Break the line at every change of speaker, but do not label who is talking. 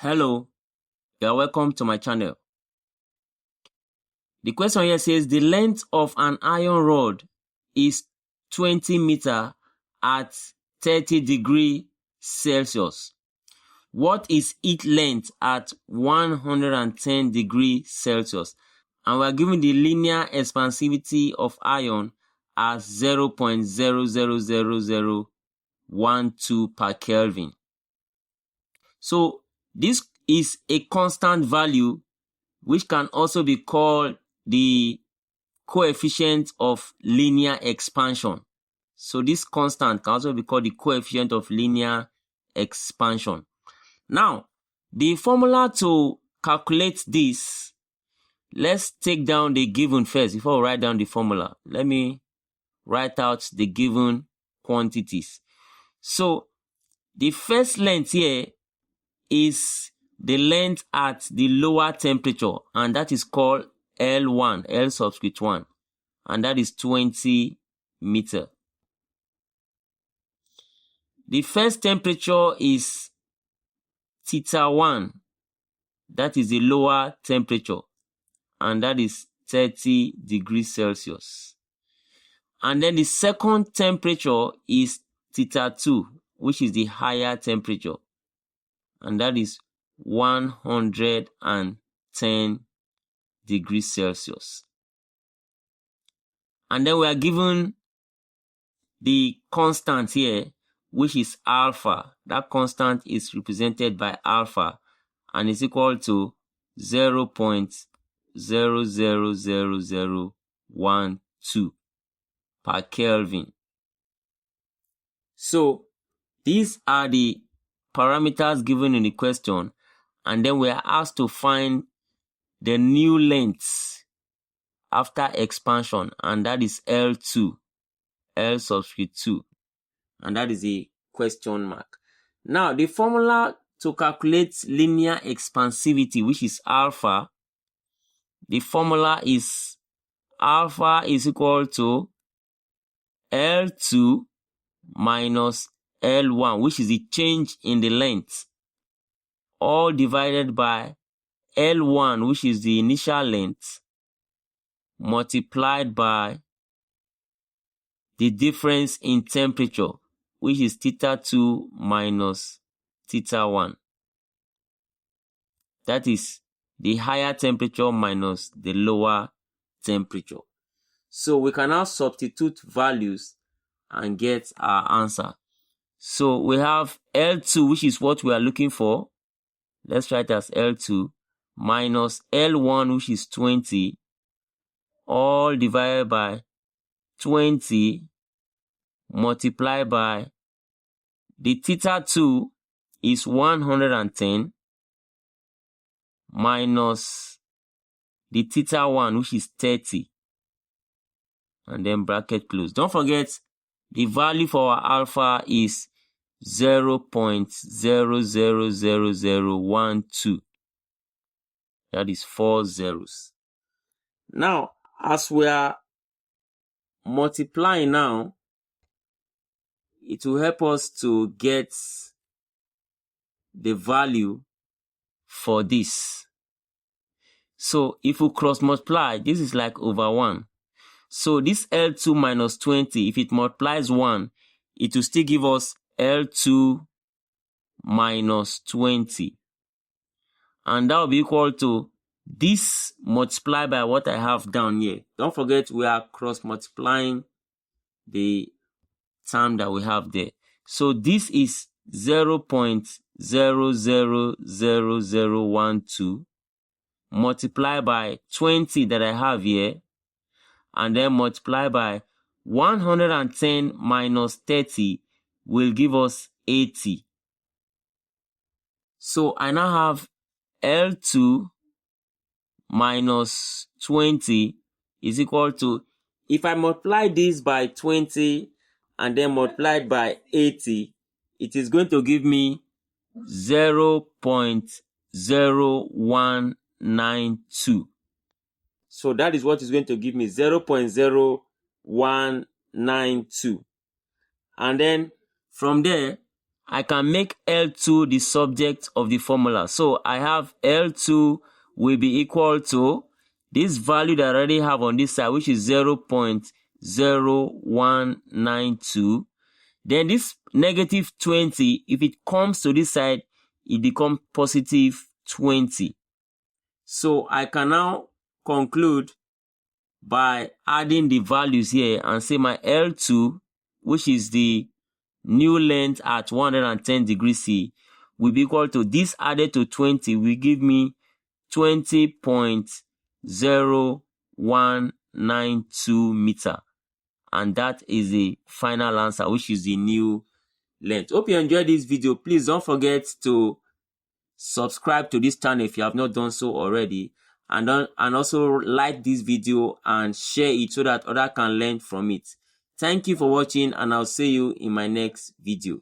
Hello, you are welcome to my channel. The question here says the length of an iron rod is 20 meters at 30 degrees Celsius. What is its length at 110 degrees Celsius? And we are given the linear expansivity of iron as 0.000012 per Kelvin. So this is a constant value which can also be called the coefficient of linear expansion. So this constant can also be called the coefficient of linear expansion. Now, the formula to calculate this, let's take down the given first before we write down the formula. Let me write out the given quantities. So the first length here is the length at the lower temperature, and that is called L1, L subscript 1, and that is 20 meters. The first temperature is theta 1, that is the lower temperature, and that is 30 degrees Celsius. And then the second temperature is theta 2, which is the higher temperature, and that is 110 degrees Celsius. And then we are given the constant here, which is alpha. That constant is represented by alpha and is equal to 0.000012 per Kelvin. So these are the parameters given in the question, and then we are asked to find the new length after expansion, and that is L2, L subscript 2, and that is a question mark. Now, the formula to calculate linear expansivity, which is alpha, the formula is alpha is equal to L2 minus L1, which is the change in the length, all divided by L1, which is the initial length, multiplied by the difference in temperature, which is theta 2 minus theta 1. That is the higher temperature minus the lower temperature. So we can now substitute values and get our answer. So we have L2, which is what we are looking for. Let's write as L2 minus L1, which is 20, all divided by 20 multiplied by the theta 2 is 110 minus the theta 1, which is 30, and then bracket close. Don't forget the value for our alpha is 0.000012. That is 4 zeros. Now, as we are multiplying now, it will help us to get the value for this. So if we cross multiply, this is like over 1. So this L2 minus 20, if it multiplies 1, it will still give us L2 minus 20. And that will be equal to this multiplied by what I have down here. Don't forget we are cross multiplying the term that we have there. So this is 0.000012 multiplied by 20 that I have here, and then multiply by 110 minus 30 will give us 80. So I now have L2 minus 20 is equal to, if I multiply this by 20 and then multiply it by 80, it is going to give me 0.0192. So that is what is going to give me 0.0192. And then from there, I can make L2 the subject of the formula. So I have L2 will be equal to this value that I already have on this side, which is 0.0192. Then this negative 20, if it comes to this side, it becomes positive 20. So I can now conclude by adding the values here and say my L2, which is the new length at 110 degrees C, will be equal to this added to 20 will give me 20.0192 meter. And that is the final answer, which is the new length. Hope you enjoyed this video. Please don't forget to subscribe to this channel if you have not done so already. And also like this video and share it so that others can learn from it. Thank you for watching, and I'll see you in my next video.